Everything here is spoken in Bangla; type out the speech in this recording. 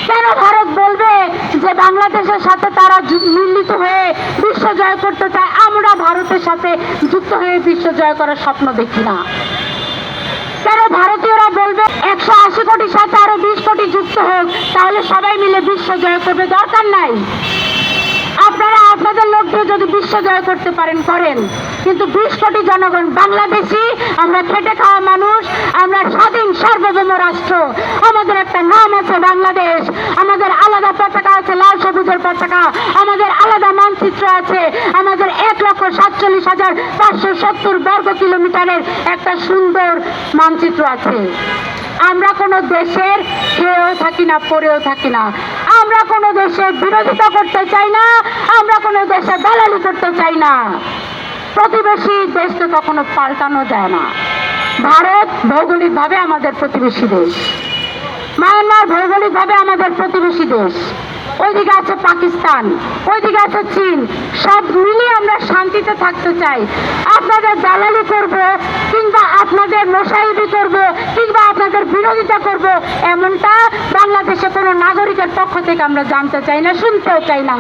কেন ভারত বলবে যে বাংলাদেশের সাথে তারা মিলিত হয়ে বিশ্ব জয় করতে চায়? আমরা ভারতের সাথে যুক্ত হয়ে বিশ্ব জয় করার স্বপ্ন দেখি না। কেন ভারতীয়রা বলবে 180 কোটির সাথে আরো 20 কোটি যুক্ত হোক, তাহলে সবাই মিলে বিশ্ব জয় করবে? দরকার নাই। আপনারা আপনাদের লোক দিয়ে যদি বিশ্ব জয় করতে পারেন করেন, কিন্তু 20 কোটি জনগণ বাংলাদেশি, আমরা খেটে খাওয়া মানুষ, আমরা স্বাধীন সার্বভৌম রাষ্ট্র, আমাদের একটা নাম আছে বাংলাদেশ, আমাদের আলাদা পতাকা আছে, লাল সবুজের পতাকা, আমাদের আলাদা মানচিত্র আছে, আমাদের 1,47,570 বর্গ কিলোমিটারের একটা সুন্দর মানচিত্র আছে। আমরা কোনো দেশের খেয়েও থাকি না, পরেও থাকি না। আমরা কোনো দেশের বিরোধিতা করতে চাই না, আমরা কোনো দেশে দালালি করতে চাই না। প্রতিবেশী দেশ তো কখনো পাল্টানো যায় না। ভারত ভৌগোলিকভাবে আমাদের প্রতিবেশী দেশ, মায়ানমার ভৌগোলিকভাবে আমাদের প্রতিবেশী দেশ, ওইদিকে আছে পাকিস্তান, ওইদিকে আছে চীন, সব মিলিয়ে আমরা শান্তিতে থাকতে চাই। আপনাদের দালালি করব কিংবা আপনাদের মোসাইবি করব কিংবা আপনাদের বিরোধিতা করব, এমনটা বাংলাদেশে কোনো নাগরিকের পক্ষ থেকে আমরা জানতে চাই না, শুনতেও চাই না।